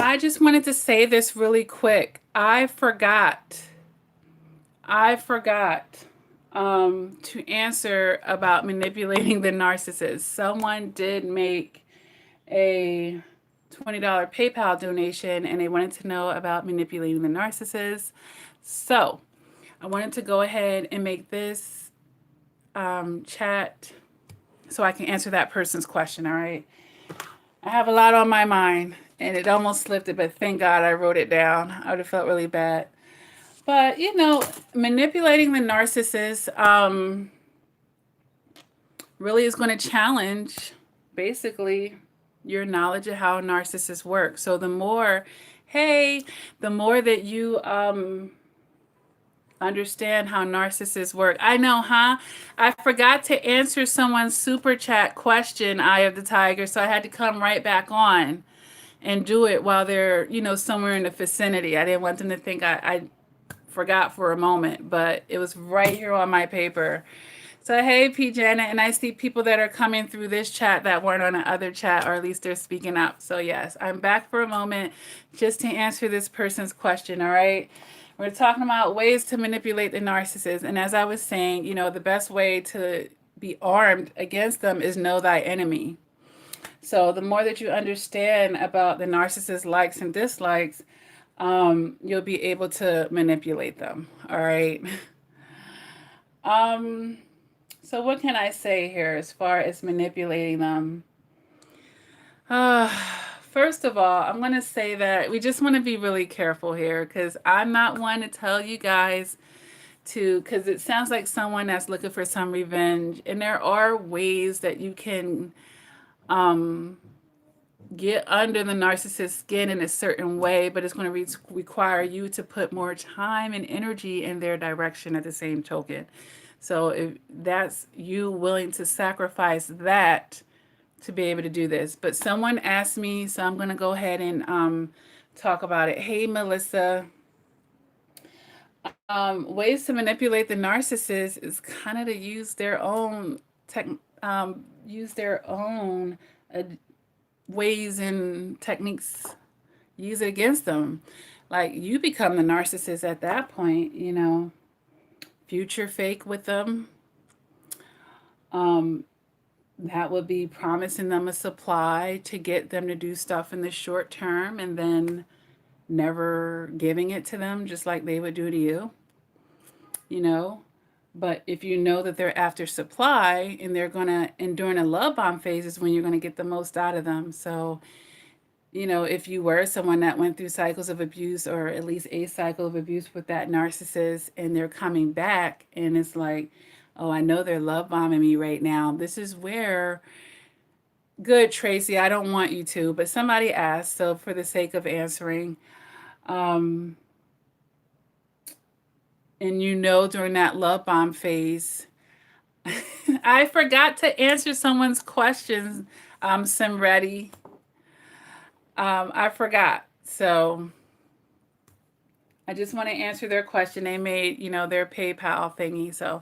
I just wanted to say this really quick. I forgot to answer about manipulating the narcissist. Someone did make a $20 PayPal donation and they wanted to know about manipulating the narcissist. So I wanted to go ahead and make this chat so I can answer that person's question. All right. I have a lot on my mind and it almost slipped it, but thank God I wrote it down. I would have felt really bad. But, you know, manipulating the narcissist really is going to challenge basically your knowledge of how narcissists work. So the more, hey, the more that you understand how narcissists work. I know, huh? I forgot to answer someone's super chat question, Eye of the Tiger, so I had to come right back on and do it while they're, you know, somewhere in the vicinity. I didn't want them to think I forgot for a moment, but it was right here on my paper. So hey, P. Janet, and I see people that are coming through this chat that weren't on the other chat, or at least they're speaking up. So yes, I'm back for a moment just to answer this person's question, all right? We're talking about ways to manipulate the narcissist. And as I was saying, you know, the best way to be armed against them is know thy enemy. So the more that you understand about the narcissist's likes and dislikes, you'll be able to manipulate them, all right? So what can I say here as far as manipulating them? First of all, I'm going to say that we just want to be really careful here because I'm not one to tell you guys to, because it sounds like someone that's looking for some revenge. And there are ways that you can get under the narcissist's skin in a certain way, but it's going to require you to put more time and energy in their direction at the same token. So if that's you willing to sacrifice that to be able to do this. But someone asked me, so I'm going to go ahead and talk about it. Hey, Melissa. Ways to manipulate the narcissist is kind of to use their own use their own ways and techniques, use it against them. Like you become the narcissist at that point, you know, future fake with them. That would be promising them a supply to get them to do stuff in the short term and then never giving it to them just like they would do to you, you know. But if you know that they're after supply and they're going to, and during a love bomb phase is when you're going to get the most out of them. So, you know, if you were someone that went through cycles of abuse or at least a cycle of abuse with that narcissist and they're coming back and it's like, oh, I know they're love bombing me right now. This is where, good, Tracy, I don't want you to, but somebody asked, so for the sake of answering, and you know during that love bomb phase, I forgot to answer someone's questions, Simready. I forgot. So I just want to answer their question. They made, you know, their PayPal thingy. So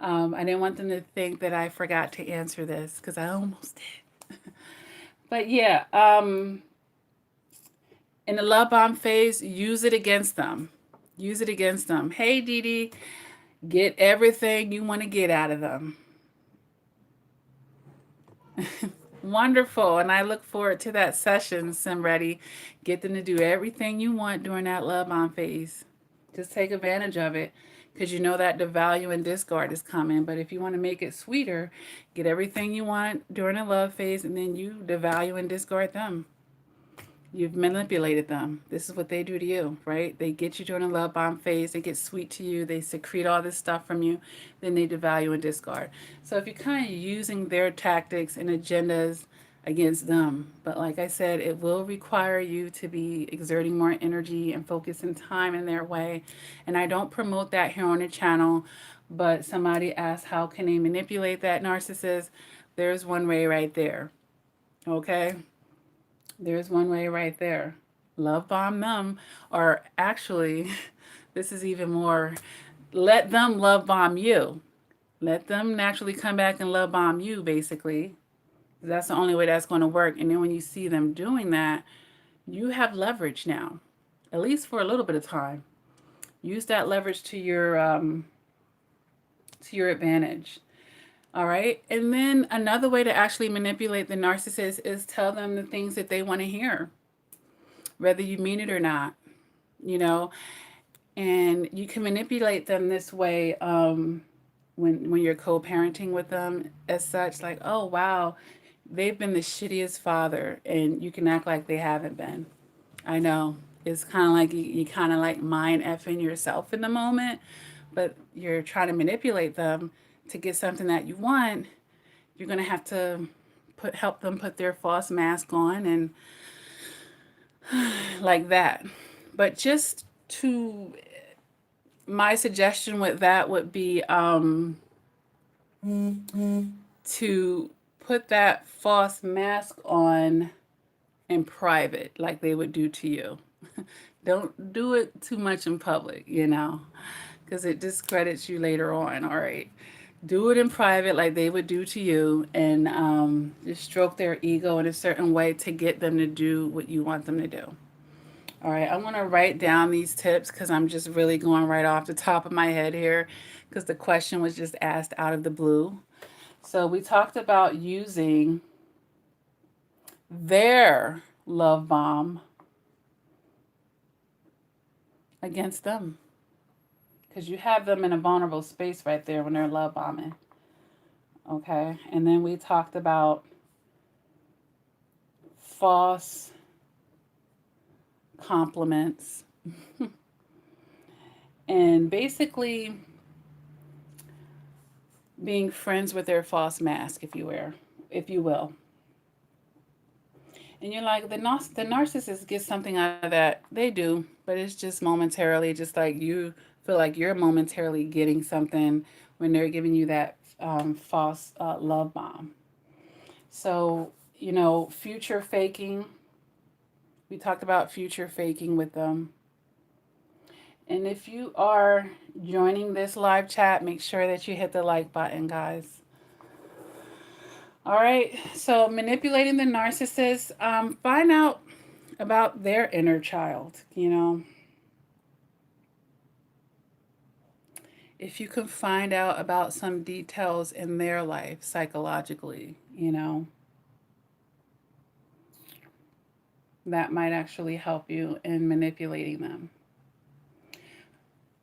I didn't want them to think that I forgot to answer this because I almost did. But yeah, in the love bomb phase, use it against them. Use it against them. Hey, Dee Dee, get everything you want to get out of them. Wonderful. And I look forward to that session, Simready. Get them to do everything you want during that love bomb phase. Just take advantage of it because you know that the value and discard is coming. But if you want to make it sweeter, get everything you want during the love phase and then you devalue and discard them. You've manipulated them. This is what they do to you, right? They get you during a love bomb phase. They get sweet to you. They secrete all this stuff from you. Then they devalue and discard. So if you're kind of using their tactics and agendas against them, but like I said, it will require you to be exerting more energy and focus and time in their way. And I don't promote that here on the channel, but somebody asked, how can they manipulate that narcissist? There's one way right there. Okay? There's one way right there. Love bomb them, or actually, this is even more, let them love bomb you. Let them naturally come back and love bomb you, basically. That's the only way that's going to work. And then when you see them doing that, you have leverage now, at least for a little bit of time. Use that leverage to your advantage. All right. And then another way to actually manipulate the narcissist is tell them the things that they want to hear, whether you mean it or not, you know. And you can manipulate them this way when you're co-parenting with them as such, like, oh wow, they've been the shittiest father, and you can act like they haven't been. I know. It's kind of like you kind of like mind effing yourself in the moment, but you're trying to manipulate them to get something that you want. You're going to have to help them put their false mask on and like that. But just to my suggestion with that would be to put that false mask on in private, like they would do to you. Don't do it too much in public, you know, because it discredits you later on. All right. Do it in private, like they would do to you, and just stroke their ego in a certain way to get them to do what you want them to do. All right, I'm going to write down these tips because I'm just really going right off the top of my head here because the question was just asked out of the blue. So we talked about using their love bomb against them because you have them in a vulnerable space right there when they're love bombing. Okay, and then we talked about false compliments and basically being friends with their false mask, if you will. And you're like, the narcissist gets something out of that. They do, but it's just momentarily, just like you feel like you're momentarily getting something when they're giving you that false love bomb. So, future faking. We talked about future faking with them. And if you are joining this live chat, make sure that you hit the like button, guys. All right, so manipulating the narcissist, find out about their inner child, If you can find out about some details in their life psychologically, that might actually help you in manipulating them.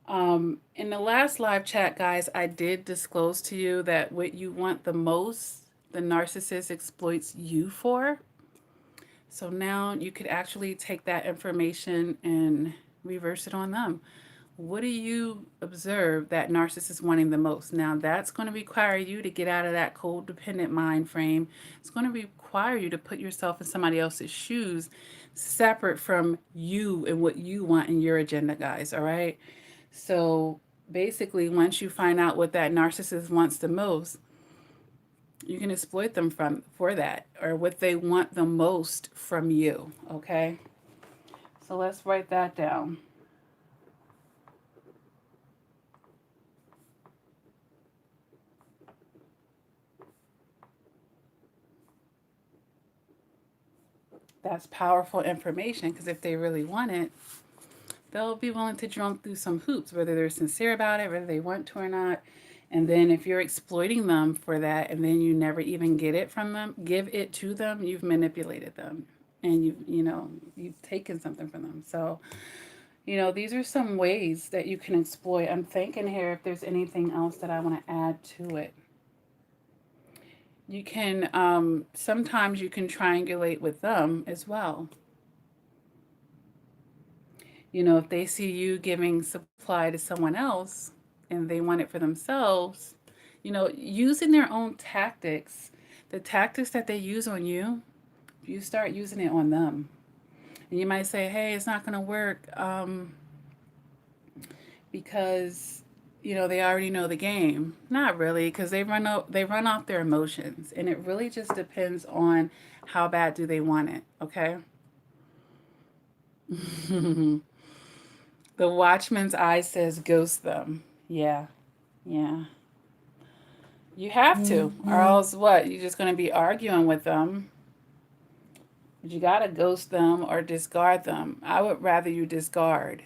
In the last live chat, guys, I did disclose to you that what you want the most, the narcissist exploits you for. So now you could actually take that information and reverse it on them. What do you observe that narcissist wanting the most? Now that's going to require you to get out of that codependent mind frame. It's going to require you to put yourself in somebody else's shoes, separate from you and what you want in your agenda, guys. All right. So basically, once you find out what that narcissist wants the most, you can exploit them for that, or what they want the most from you. Okay. So let's write that down. That's powerful information because if they really want it, they'll be willing to jump through some hoops, whether they're sincere about it, whether they want to or not. And then if you're exploiting them for that and then you never even get it from them, give it to them, you've manipulated them and you've taken something from them. So, these are some ways that you can exploit. I'm thinking here if there's anything else that I want to add to it. You can, sometimes you can triangulate with them as well. If they see you giving supply to someone else and they want it for themselves, using their own tactics, the tactics that they use on you, you start using it on them. And you might say, hey, it's not going to work because, they already know the game. Not really, because they run off their emotions. And it really just depends on how bad do they want it, okay? The watchman's eye says ghost them. Yeah. Yeah. You have to, or else what? You're just going to be arguing with them. But you got to ghost them or discard them. I would rather you discard,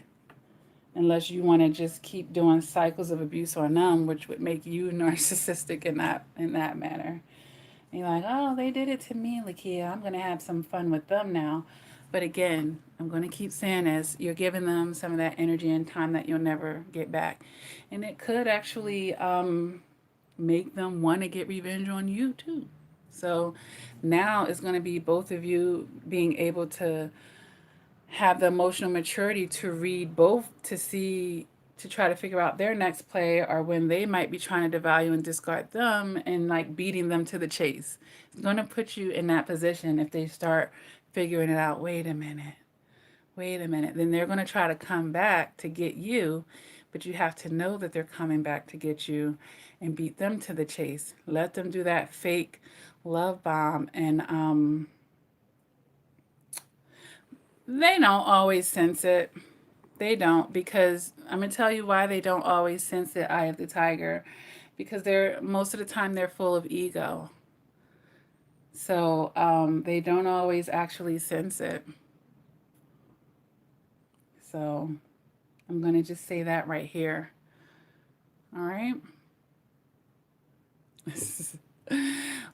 unless you want to just keep doing cycles of abuse on them, which would make you narcissistic in that manner. And you're like, oh, they did it to me, Lakia. I'm going to have some fun with them now. But again, I'm going to keep saying this. You're giving them some of that energy and time that you'll never get back. And it could actually make them want to get revenge on you, too. So now it's going to be both of you being able to have the emotional maturity to read both, to see, to try to figure out their next play, or when they might be trying to devalue and discard them and like beating them to the chase. It's going to put you in that position if they start figuring it out. Wait a minute. Wait a minute. Then they're going to try to come back to get you, but you have to know that they're coming back to get you and beat them to the chase. Let them do that fake love bomb, and they don't always sense it. They don't, because I'm going to tell you why they don't always sense the eye of the tiger. Because they're, most of the time, they're full of ego. So they don't always actually sense it. So I'm going to just say that right here. All right.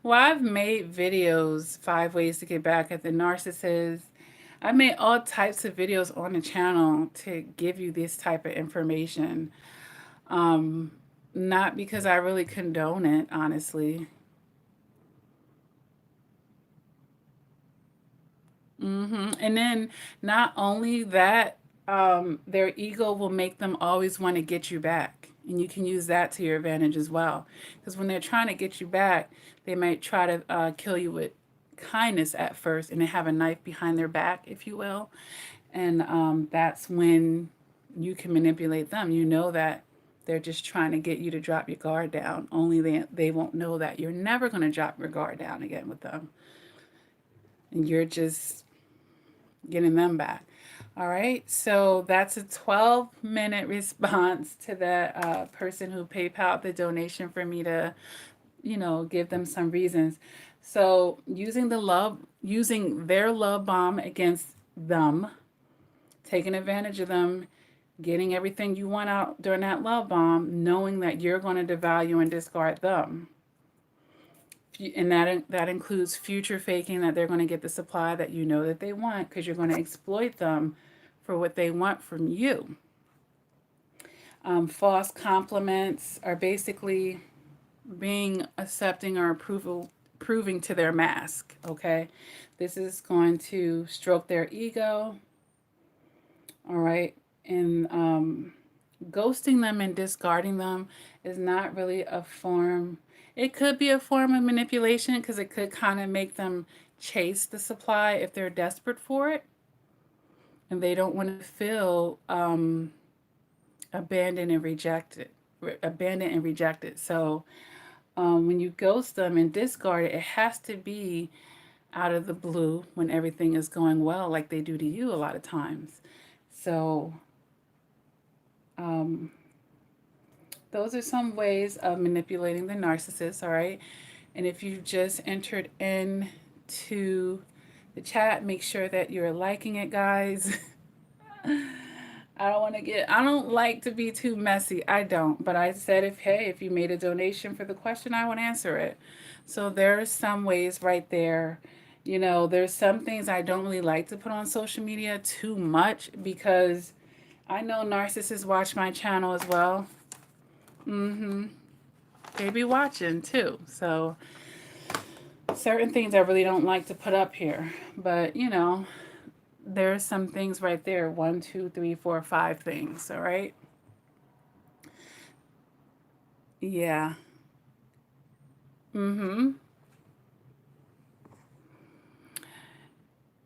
Well, I've made videos, 5 ways to get back at the narcissist. I made all types of videos on the channel to give you this type of information. Not because I really condone it, honestly. And then not only that, their ego will make them always want to get you back. And you can use that to your advantage as well. Because when they're trying to get you back, they might try to kill you with kindness at first, and they have a knife behind their back, if you will. And that's when you can manipulate them. You know that they're just trying to get you to drop your guard down. Only they won't know that you're never going to drop your guard down again with them. And you're just getting them back. All right, so that's a 12-minute response to the person who PayPal the donation for me to, give them some reasons. So using their love bomb against them, taking advantage of them, getting everything you want out during that love bomb, knowing that you're going to devalue and discard them. And that includes future faking that they're going to get the supply that you know that they want, because you're going to exploit them for what they want from you. False compliments are basically being accepting or proving to their mask, okay? This is going to stroke their ego, all right? And ghosting them and discarding them is not really a form. It could be a form of manipulation, because it could kind of make them chase the supply if they're desperate for it. And they don't want to feel abandoned and rejected. So when you ghost them and discard it, it has to be out of the blue when everything is going well, like they do to you a lot of times. So those are some ways of manipulating the narcissist, all right? And if you just entered into the chat, make sure that you're liking it, guys. I don't like to be too messy. I don't. But I said, if you made a donation for the question, I would answer it. So there are some ways right there. There's some things I don't really like to put on social media too much, because I know narcissists watch my channel as well. They be watching too. So certain things I really don't like to put up here. But, there's some things right there. 1, 2, 3, 4, 5 things. All right. Yeah.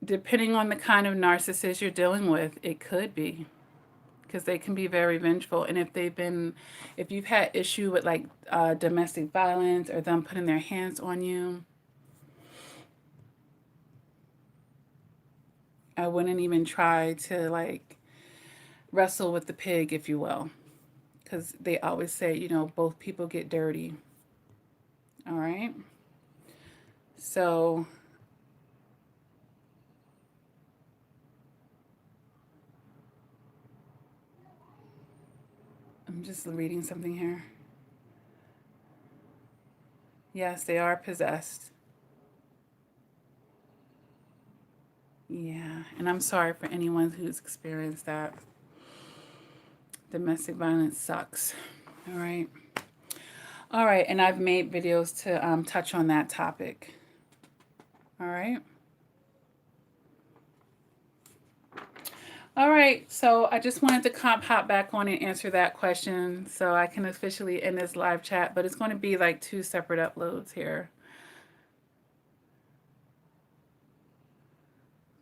Depending on the kind of narcissist you're dealing with, it could be, because they can be very vengeful. And if you've had issue with like domestic violence, or them putting their hands on you, I wouldn't even try to like wrestle with the pig, if you will, because they always say, both people get dirty. All right. So I'm just reading something here. Yes, they are possessed. Yeah, and I'm sorry for anyone who's experienced that. Domestic violence sucks. All right. All right, and I've made videos to touch on that topic. All right. All right, so I just wanted to hop back on and answer that question so I can officially end this live chat, but it's going to be like 2 separate uploads here.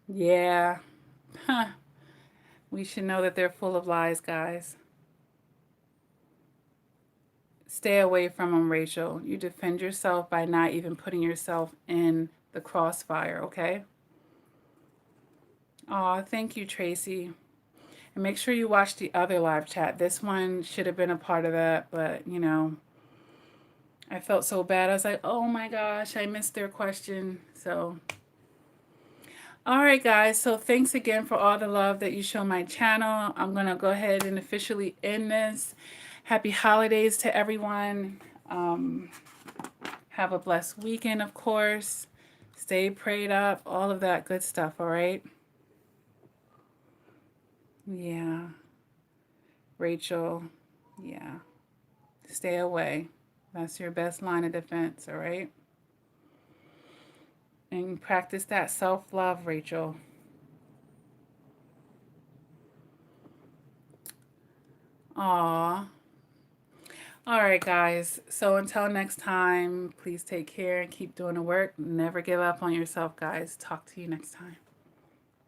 Yeah. Huh. We should know that they're full of lies, guys. Stay away from them, Rachel. You defend yourself by not even putting yourself in the crossfire, okay? Aw, thank you, Tracy. And make sure you watch the other live chat. This one should have been a part of that, but, you know, I felt so bad. I was like, oh my gosh, I missed their question. So, all right, guys. So thanks again for all the love that you show my channel. I'm going to go ahead and officially end this. Happy holidays to everyone. Have a blessed weekend, of course. Stay prayed up, all of that good stuff, all right? Yeah. Rachel, yeah. Stay away. That's your best line of defense, all right? And practice that self-love, Rachel. Aw. All right, guys. So until next time, please take care and keep doing the work. Never give up on yourself, guys. Talk to you next time.